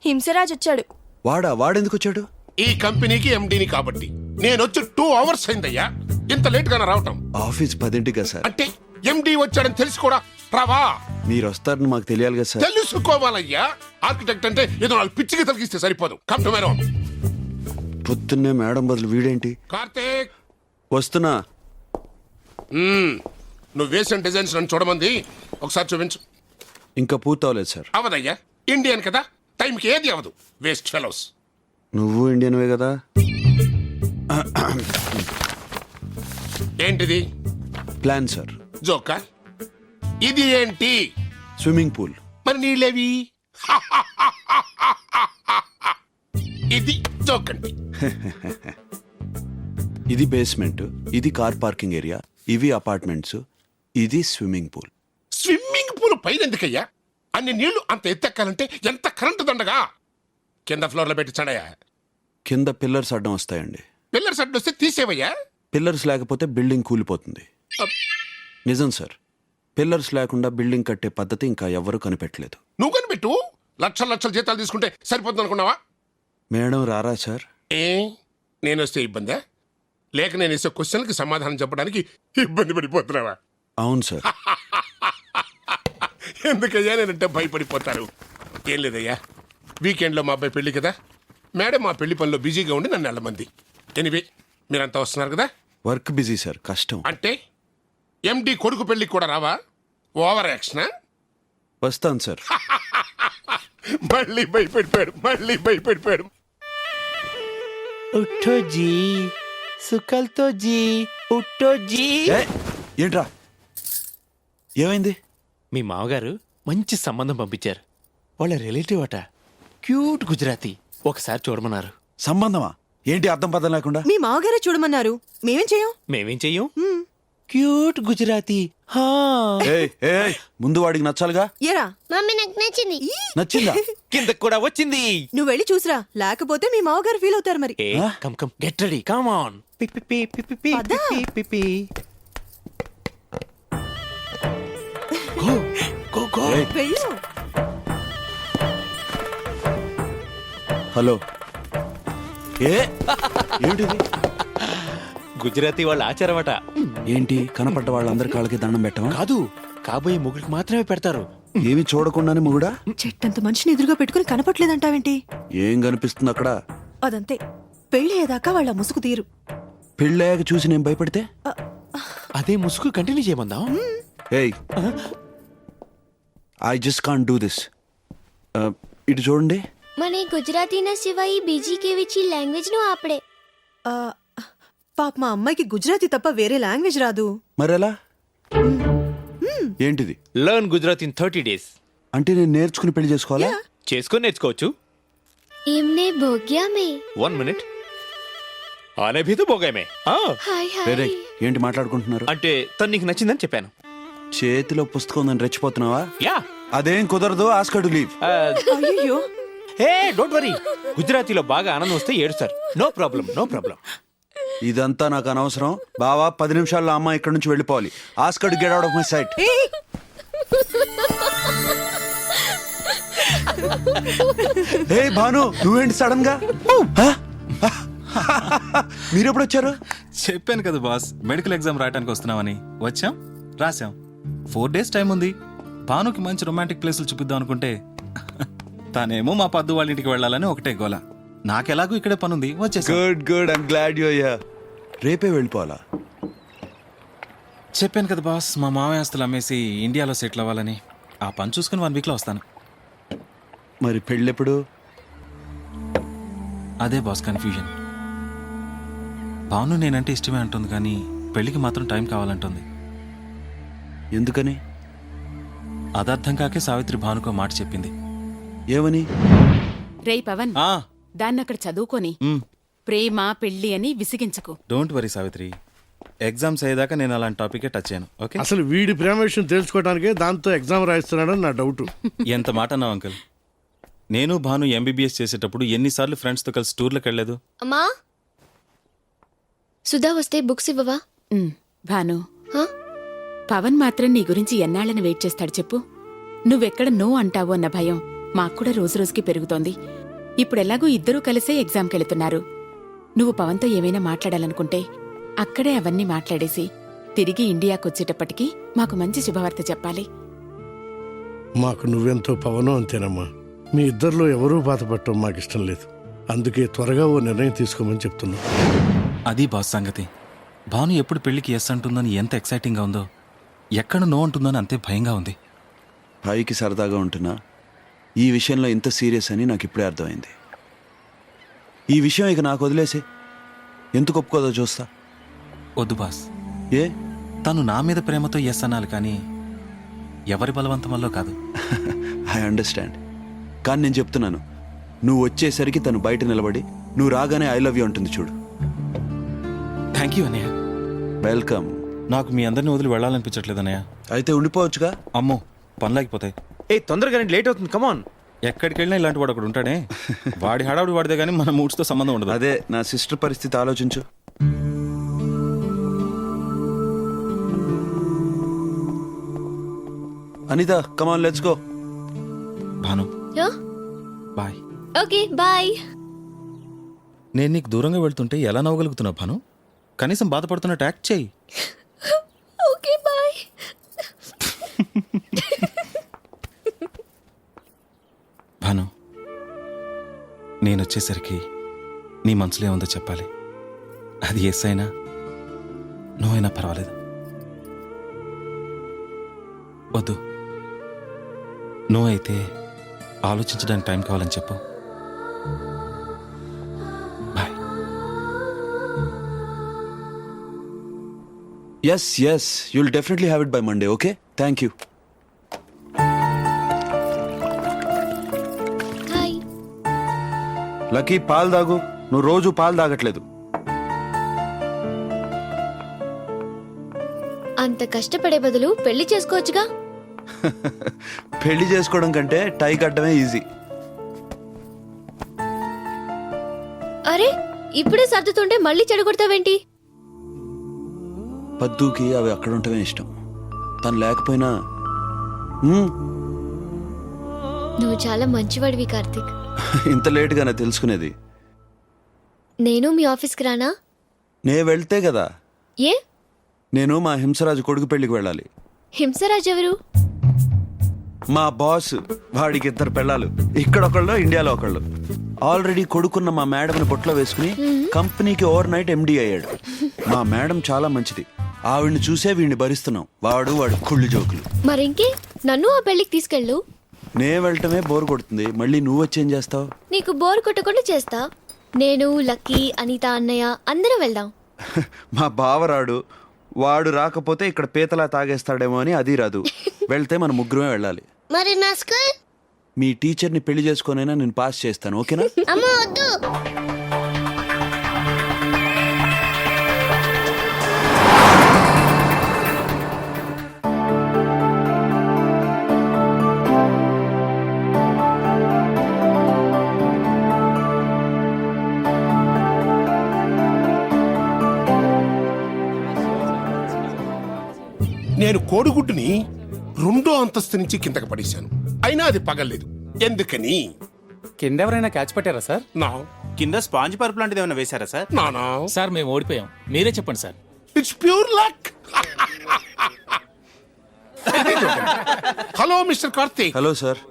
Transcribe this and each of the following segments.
హింసరాజ్ వచ్చాడు. వాడెందుకు వచ్చాడు? ఈ కంపెనీకి ఎండీని కాబట్టి. నేను వచ్చి 2 hours అయిందయ్యా. ఇంత లేట్ గానే రావటం. ఆఫీస్ 10ంటిగా సార్. అంటే ఎండీ వచ్చాడని తెలిసి కూడా రావా? మీరు వస్తారని మాకు తెలియాలి కదా సార్. తెలుసుకోవాలయ్యా. ఆర్కిటెక్ట్ అంటే ఏదో నాకు పిచ్చికి తలిగిస్తే సరిపోదు. Come to my room. పొద్దున్నే మేడం బదులు వీడేంటి? కార్తీక్ వస్తున్నా. నువ్వు వేసిన డిజైన్స్ నన్ను చూడమంది. ఒకసారి చూపించు. ఇంకా పూర్తవలేదు సార్. అవదయ్యా, ఇండియన్ కదా, టైంకి ఏది అవదు. Waste fellows. నువ్వు ఇండియన్వే కదా. ఏంటిది? Plan sir. జోకా? ఇది ఏంటి? Swimming pool. మరి నీళ్ళేవి? ఇది జోక్ అండి. ఇది బేస్మెంట్, ఇది కార్ పార్కింగ్ ఏరియా, ఇవి అపార్ట్మెంట్స్, ఇది స్విమ్మింగ్ పూల్. స్విమ్మింగ్ పూల్ పైన ఎందుకయ్యా? అన్ని నీళ్లు అంత ఎత్తెక్కాలంటే ఎంత కరెంటు దండగా. కింద ఫ్లోర్ లో పెట్టించాడయ్యా. కింద పిల్లర్స్ అడ్డం వస్తాయండి. పిల్లర్స్ అడ్డు వస్తే తీసేవయ్యా. పిల్లర్స్ లేకపోతే బిల్డింగ్ కూలిపోతుంది. నిజం సార్. పిల్లర్స్ లేకుండా బిల్డింగ్ కట్టే పద్ధతి ఇంకా ఎవరూ కనిపెట్టలేదు. నువ్వు కనిపెట్టు. లక్షల లక్షల జీతాలు తీసుకుంటే సరిపోతుంది అనుకున్నావా? మేడం రారా సార్? నేను వస్తే ఇబ్బందా? లేక నేను ఇచ్చే క్వశ్చన్కి సమాధానం చెప్పడానికి ఇబ్బంది పడిపోతున్నావా? అవును సార్. ఎందుకయ్యా నేనంటే భయపడిపోతారు? ఏం లేదయ్యా, వీకెండ్లో మా అబ్బాయి పెళ్లి కదా, మేడం మా పెళ్లి పనిలో బిజీగా ఉండి నన్ను వెళ్ళమంది. ఎనివే, మీరంతా వస్తున్నారు కదా. వర్క్ బిజీ సార్, కష్టం. అంటే ఎండి కొడుకు పెళ్లికి కూడా రావా? ఓవర్ యాక్షనా? వస్తాను సార్. మళ్ళీ భయపడిపోయాడు. ఉఠో జీ, సుకల్తో జీ, ఉఠో జీ. ఏంట్రా, ఏమైంది? మీ మామగారు మంచి సంబంధం పంపించారు. వాళ్ళ రిలేటివ్ అట, క్యూట్ గుజరాతీ. ఒకసారి చూడమన్నారు. సంబంధమా? ఏంటి అర్థం పదం లేకుండా? మీ మామగారే చూడమన్నారు. మేమేం చెయ్యం. క్యూట్ గుజరాతీ. హా. ముందు వాడికి నచ్చాలిగా. ఎరా మమ్మీ నాకు నచ్చింది. నచ్చిందా? కిందకు కూడా వచ్చింది. నువ్వు వెళ్ళి చూసిరా, లేకపోతే మీ మామగారు ఫీల్ అవుతారు మరి. ఏ come come get ready, come on. పద. గో. వెళ్ళు. హలో. ఏంటిది? గుజరాతీ వాళ్ళ ఆచారం అట. ఏంటి, కనపడ్డ వాళ్ళందరి కాళ్ళకి దండం పెట్టవా? కాదు, కాబోయే ముగ్గురికి మాత్రమే పెడతారు. ఏమి చూడకుండానే మొగుడా? చెట్టంత మనిషిని ఎదురుగా పెట్టుకుని కనపట్లేదంటావేంటి? ఏం కనిపిస్తుంది అక్కడ? అదంతే, పెళ్లి అయ్యేదాకా వాళ్ళ ముసుగు తీరు. పెళ్ళయ్యాక చూసి నేను భయపడితే? అదే ముసుగు కంటిన్యూ చేయమందాం. ఏయ్, I just can't do this. ఇటు చూడండి. મને ગુજરાતીના સિવાય બીજી કેવી ચી લેંગ્વેજનું આપડે. పాప మా అమ్మాయికి గుజరాతీ తప్ప వేరే లాంగ్వేజ్ రాదు. మరెలా? ఏంటిది? Learn Gujarat in 30 days. అంటే నేను నేర్చుకుని పెళ్లి చేసుకోవాలా? చేసుకొని నేర్చుకోవచ్చు. એમને ભોગ્યા મે. 1 minute. ఆనే భీ తో భోగామే. હાય వేరే હાય. ఏంటి మాట్లాడుకుంటున్నారు? అంటే తను నీకు నచ్చిందని చెప్పాను. చేతిలో పుస్తకం ఉందని రెచ్చిపోతున్నావా? యా. అదేం కుదరదు. Ask to leave. అయ్యో, హే డోంట్ వరీ. గుజరాతీలో బాగా ఆనందం వస్తే ఏడుస్తారు. No problem. ఇదంతా నాకు అనవసరం. బావా, 10 నిమిషాల్లో అమ్మ ఇక్కడ నుంచి వెళ్ళిపోవాలి. Ask to get out of my sight. Hey Bhanu, నువ్వేంటి సడన్ గా? మీరెప్పుడు వచ్చారు? చెప్పాను కదా బాస్, మెడికల్ ఎగ్జామ్ రాయడానికి వస్తున్నామని. వచ్చాం, రాసాం. 4 days టైం ఉంది. భానుకి మంచి రొమాంటిక్ ప్లేసులు చూపిద్దాం అనుకుంటే తనేమో మా పద్దు వాళ్ళ ఇంటికి వెళ్ళాలని ఒకటే గోల. నాకెలాగూ ఇక్కడే పనుంది, వచ్చేసా. Good I'm glad you are here. రేపే వెళ్ళిపోవాలా? చెప్పాను కదా బాస్, మా మామయ్య ఆస్తులు అమ్మేసి ఇండియాలో సెటిల్ అవ్వాలని. ఆ పని చూసుకుని 1 weekలో వస్తాను. మరి పెళ్ళెప్పుడు? అదే బాస్ కన్ఫ్యూజన్. భాను నేనంటే ఇష్టమే అంటుంది, కానీ పెళ్లికి మాత్రం టైం కావాలంటుంది. ఎందుకని? అదర్థం కాకే సావిత్రి భానుకో మాట చెప్పింది. ఏమని? రేయ్ పవన్, దాన్నక్కడ చదువుకొని ప్రేమ పెళ్లి అని విసిగించకు. డోంట్ వరీ సావిత్రి, ఎగ్జామ్స్ అయ్యేదాకా నేను అలాంటి టాపికే టచ్ చేయను. ఓకే? అసలు వీడి ప్రేమ విషయం తెలుసుకోవడానికే దాంతో ఎగ్జామ్ రాయిస్తున్నాడని నా డౌట్. ఎంత మాట అన్నావు అంకుల్. నేను భాను ఎంబీబీఎస్ చేసేటప్పుడు ఎన్నిసార్లు ఫ్రెండ్స్తో కలిసి టూర్లకు వెళ్ళలేదు. అమ్మా, సుధా వస్తే బుక్స్ ఇవ్వవా? భాను, పవన్ మాత్రం నీ గురించి ఎన్నాళ్ళని వెయిట్ చేస్తాడు చెప్పు. నువ్వెక్కడ నో అంటావు అన్న భయం మాకు కూడా రోజురోజుకి పెరుగుతోంది. ఇప్పుడెలాగూ ఇద్దరూ కలిసే ఎగ్జామ్కి వెళుతున్నారు. నువ్వు పవన్తో ఏమైనా మాట్లాడాలనుకుంటే అక్కడే అవన్నీ మాట్లాడేసి తిరిగి ఇండియాకొచ్చేటప్పటికి మాకు మంచి శుభవార్త చెప్పాలి. మాకు నువ్వెంతో పవనం అంతేనమ్మా. మీ ఇద్దరిలో ఎవరూ బాధపడటం మాకు ఇష్టం లేదు. అందుకే త్వరగా ఓ నిర్ణయం తీసుకోమని చెప్తున్నా. అది బాస్ సంగతి. భాను ఎప్పుడు పెళ్లికి ఎస్ అంటుందని ఎంత ఎక్సైటింగ్గా ఉందో, ఎక్కడ నో అంటుందని అంతే భయంగా ఉంది. పైకి సరదాగా ఉంటున్నా ఈ విషయంలో ఇంత సీరియస్ అని నాకు ఇప్పుడే అర్థమైంది. ఈ విషయం ఇక నాకు వదిలేసి ఎందుకు ఒప్పుకోదో చూస్తా. వద్దు బాస్. ఏ? తను నా మీద ప్రేమతో ఎస్ అనాలి కానీ ఎవరి బలవంతం వల్ల కాదు. I understand. కానీ నేను చెప్తున్నాను, నువ్వు వచ్చేసరికి తను బయట నిలబడి నువ్వు రాగానే ఐ లవ్ యూ అంటుంది చూడు. థ్యాంక్ యూ అన్నయ్య. వెల్కమ్. నాకు మీ అందరిని వదిలి వెళ్ళాలనిపించట్లేదు అన్నయ్య. అయితే ఉండిపోవచ్చుగా. అమ్మో పనులేకపోతాయి. తొందరగా లేట్ అవుతుంది, కమాన్. ఎక్కడికి వెళ్ళినా ఇలాంటి వాడు ఒకడు ఉంటాడే. వాడి హడావుడి వాడితే కానీ మన మూడ్స్తో సంబంధం ఉండదు. అదే నా సిస్టర్ పరిస్థితి ఆలోచించు. Anitha, come on let's go. Bhanu bye. Okay bye. నేను నీకు దూరంగా వెళ్తుంటే ఎలా నవ్వగలుగుతున్నావు భాను? కనీసం బాధపడుతున్నట్టు యాక్ట్ చేయి. Okay bye. భాను, నేను వచ్చేసరికి నీ మనసులో ఏముందో చెప్పాలి. అది ఎస్ అయినా నువ్వైనా పర్వాలేదు. వద్దు, నువ్వు అయితే ఆలోచించడానికి టైం కావాలని చెప్పు. Bye. Yes yes, you'll definitely have it by Monday. Okay, thank you. Hi. Lucky, పాలు తాగు. నువ్వు రోజు పాలు తాగట్లేదు. అంత కష్టపడే బదులు పెళ్లి చేసుకోవచ్చుగా. పెళ్లి చేసుకోవడం కంటే టై కట్టడమే ఈజీ. అరే, ఇప్పుడే సర్దుతుంటే మళ్ళీ చెడగొడతావేంటి? పద్దుకి అవి అక్కడ ఉండటమే ఇష్టం. తను లేకపోయినా నువ్వు చాలా మంచివాడివి కార్తీక్. ఇంత లేట్గానే తెలుసుకునేది. నేను మీ ఆఫీస్కి రానా? నే వెళ్తే కదా. ఏ? నేను మా హింసరాజు కొడుకు పెళ్లికి వెళ్ళాలి. హింసరాజ్ ఎవరు? మా బాస్. వాడికి 2 పెళ్ళాలు. ఇక్కడొకళ్ళు, ఇండియాలో ఒకళ్ళు. ఆల్రెడీ కొడుకున్న మా మేడంని బొట్లో వేసుకుని కంపెనీకి ఓవర్ నైట్ ఎండీ అయ్యాడు. మా మేడం చాలా మంచిది. ఆవిడ్ని చూసే వీడిని భరిస్తున్నాం. వాడు కుళ్ళు జోకులు. మరింకే, నన్ను ఆ పెళ్లికి తీసుకెళ్ళు. నే వెళ్ళటమే బోర్ కొడుతుంది. మళ్ళీ నువ్వు వచ్చేం చేస్తావు? నీకు బోర్ కొట్టకుండా చేస్తా. నేను, లక్కీ, అనిత అన్నయ్య అందరం వెళ్దాం. మా బావరాడు. వాడు రాకపోతే ఇక్కడ పీతలా తాగేస్తాడేమో అని అది రాదు. వెళ్తే మన ముగ్గురమే వెళ్ళాలి. మరి నా స్కూల్? మీ టీచర్ని పెళ్లి చేసుకోనైనా నేను పాస్ చేస్తాను. ఓకేనా? అమ్మ వద్దు. నేను కోడిగుడ్డుని 2వ అంతస్తు నుంచి కిందకి పడేశాను. అయినా అది పగలేదు. ఎందుకని? కింద ఎవరైనా క్యాచ్ పట్టారా సార్? నా కింద స్పాంజ్ పరుపు లాంటిది ఏమైనా వేశారా సార్? నానా, సార్ మేము ఓడిపోయాం, మీరే చెప్పండి sir. It's pure luck. Hello mister Karthik. Hello sir.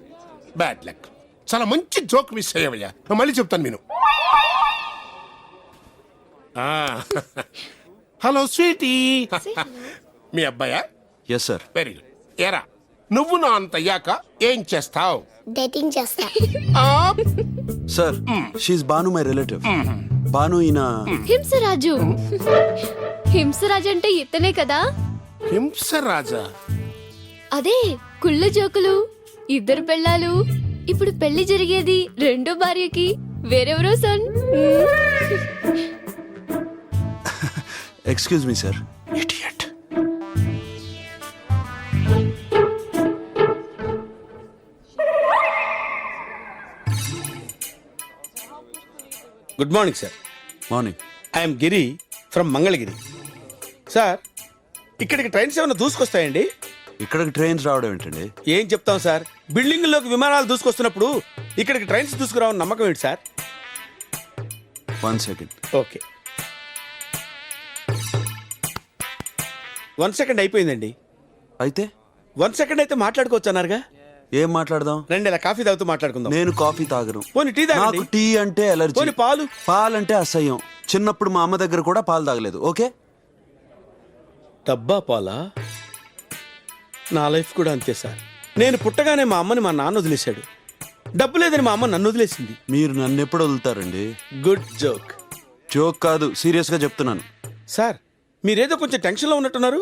Bad luck. చాలా మంచి జోక్ మిస్ అయ్యావయ్యా. మళ్ళీ చెప్తాను నేను. Hello sweety. మీ అబ్బాయా? Yes sir. Very good. ఎరా, నువ్వు నా అంత అయ్యాక ఏం చేస్తావు? డేటింగ్ చేస్తా. Sir, she Bhanu, my relative. Bhanu ఈయన హింసరాజు. హింసరాజు అంటే ఇతనే కదా? హింసరాజా? అదే కుళ్ళు జోకులు, 2 పెళ్ళాలు. ఇప్పుడు పెళ్లి జరిగేది 2వ భార్యకి. వేరెవరో son. Excuse me sir. Idiot. Good morning sir. Morning. I am Giri from Mangalagiri. Sir, ఇక్కడికి ట్రైన్స్ ఏమైనా దూసుకొస్తాయండి? ఇక్కడికి ట్రైన్స్ రావడం ఏంటండి? ఏం చెప్తాం సార్, బిల్డింగ్లోకి విమానాలు దూసుకొస్తున్నప్పుడు ఇక్కడికి ట్రైన్స్ దూసుకురావని నమ్మకం ఏంటి సార్? 1 సెకండ్. ఓకే, 1 సెకండ్ అయిపోయిందండి. అయితే 1 సెకండ్ అయితే మాట్లాడుకోవచ్చు అన్నారుగా. ఏం మాట్లాడదాం? రండి, ఇలా కాఫీ తాగుతూ మాట్లాడుకుందాం. నేను కాఫీ తాగను. పోనీ టీ తాగండి. నాకు టీ అంటే ఎలర్జీ. పోనీ పాలు. పాలంటే అసహ్యం. చిన్నప్పుడు మా అమ్మ దగ్గర కూడా పాలు తాగలేదు. ఓకే, డబ్బా పాలా? నా లైఫ్ కూడా అంతే సార్. నేను పుట్టగానే మా అమ్మని మా నాన్న వదిలేశాడు. డబ్బు లేదని మా అమ్మ నన్ను వదిలేసింది. మీరు నన్ను ఎప్పుడు వదులుతారండి? Good joke. జోక్ కాదు, సీరియస్ గా చెప్తున్నాను. సార్, మీరేదో కొంచెం టెన్షన్లో ఉన్నట్టున్నారు.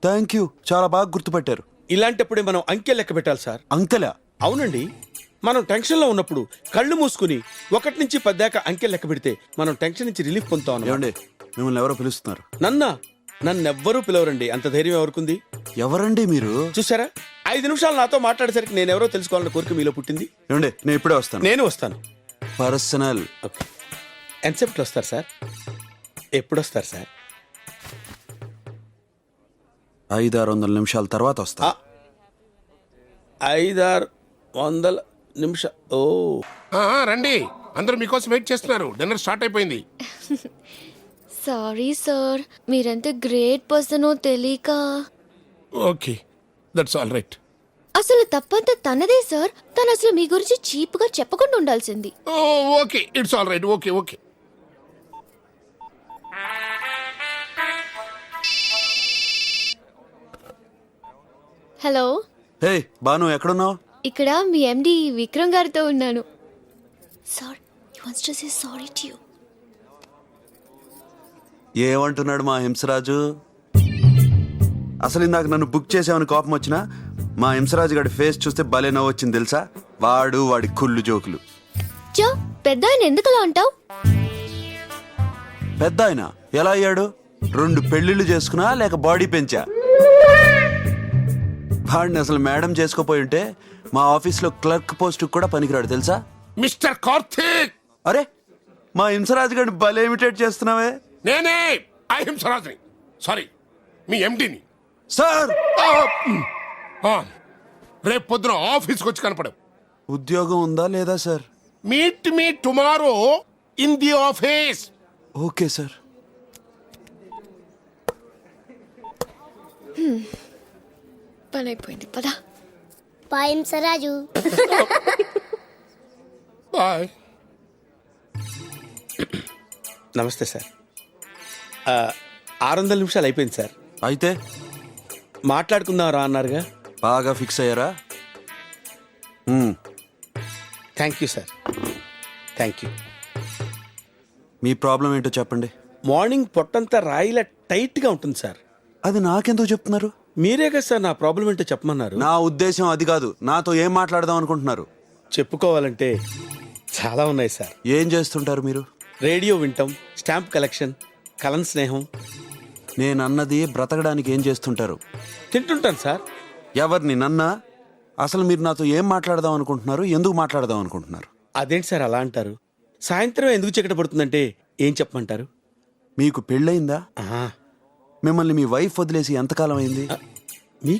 థ్యాంక్ యూ, చాలా బాగా గుర్తుపట్టారు. ఇలాంటప్పుడే మనం అంకె లెక్క పెట్టాలి సార్. అంకెలా? అవునండి, మనం టెన్షన్లో ఉన్నప్పుడు కళ్ళు మూసుకుని 1 నుంచి 10 దాకా అంకె లెక్క పెడితే మనం టెన్షన్ నుంచి రిలీఫ్ పొందుతాం. ఏమండి, మిమ్మల్ని ఎవరో పిలుస్తున్నారు. నన్నెవ్వరూ పిలవరండి, అంత ధైర్యం ఎవరుకుంది? ఎవరండి మీరు? చూసారా, 5 నిమిషాలు నాతో మాట్లాడేసరికి నేను ఎవరో తెలుసుకోవాలన్న కోరిక మీలో పుట్టింది. ఏమండి, నేను ఇప్పుడే వస్తాను. నేను వస్తాను. పర్సనల్. ఓకే, ఎంతసేపట్లో వస్తారు సార్? ఎప్పుడు వస్తారు సార్? 500-600 నిమిషాల తర్వాత వస్తా. 500-600 నిమిషాలు. ఓ, రండి, అందరూ మీకోసం వెయిట్ చేస్తున్నారు. డిన్నర్ స్టార్ట్ అయిపోయింది. సారీ సార్, మీరెంత గ్రేట్ పర్సనో తెలియక. Okay, that's all right. అసలు తప్పంతా తనదే సార్. తను అసలు మీ గురించి చీప్ గా చెప్పకుండా ఉండాల్సింది. Okay, it's all right. Okay okay. Hello. Hey Bhanu, ఎక్కడున్నావు? ఇక్కడ మీ ఎండి విక్రమ్ గారితో ఉన్నాను. Sir, he wants to say sorry to you. ఏమంటున్నాడు మా హింసరాజు? అసలు ఇందాక నన్ను బుక్ చేసామని కోపం వచ్చినా మా హింసరాజు గారి ఫేస్ చూస్తే భలే నవ్వు వచ్చింది తెలుసా? వాడి కుళ్ళు జోకులు. చో, పెద్ద ఆయన ఎందుకలా అంటావు? పెద్ద ఆయన ఎలా అయ్యాడు? 2 పెళ్లిళ్ళు చేసుకున్నా లేక బాడీ పెంచా? వాడిని అసలు మేడం చేసుకోపోయి ఉంటే మా ఆఫీస్లో క్లర్క్ పోస్ట్ కూడా పనికిరాడు తెలుసా? మిస్టర్ కార్తీక్. అరే, మా హింసరాజు గారిని భలే ఇమిటేట్ చేస్తున్నావే. నేనే అహింసరాజుని, సారీ మీ ఎండిని. సార్, రేపు పొద్దున ఆఫీస్కి వచ్చి కనపడవు. ఉద్యోగం ఉందా లేదా sir? Meet me tomorrow in the office. Okay sir. పని అయిపోయింది, పదా. పాయింసరాజు. బాయ్. నమస్తే సార్. 600 నిమిషాలు అయిపోయింది సార్. అయితే మాట్లాడుకుందాం రా అన్నారుగా. బాగా ఫిక్స్ అయ్యారా? Thank you sir, thank you. Me problem ఏంటో చెప్పండి. మార్నింగ్ పొట్టంతా రాయిలా టైట్గా ఉంటుంది సార్. అది నాకెందుకు చెప్తున్నారు? మీరే కదా సార్ నా ప్రాబ్లం ఏంటో చెప్పమన్నారు. నా ఉద్దేశం అది కాదు. నాతో ఏం మాట్లాడదాం అనుకుంటున్నారు? చెప్పుకోవాలంటే చాలా ఉన్నాయి సార్. ఏం చేస్తుంటారు మీరు? రేడియో వింటాం, స్టాంప్ కలెక్షన్, కలన్ స్నేహం. నేనన్నది బ్రతకడానికి ఏం చేస్తుంటారు? తింటుంటాను సార్. ఎవరిని? నన్నా? అసలు మీరు నాతో ఏం మాట్లాడదాం అనుకుంటున్నారు? ఎందుకు మాట్లాడదాం అనుకుంటున్నారు? అదేంటి సార్ అలా అంటారు? సాయంత్రం ఎందుకు చీకటి పడుతుందంటే ఏం చెప్పమంటారు? మీకు పెళ్ళయిందా? ఆహా, మిమ్మల్ని మీ వైఫ్ వదిలేసి ఎంతకాలం అయింది? మీకే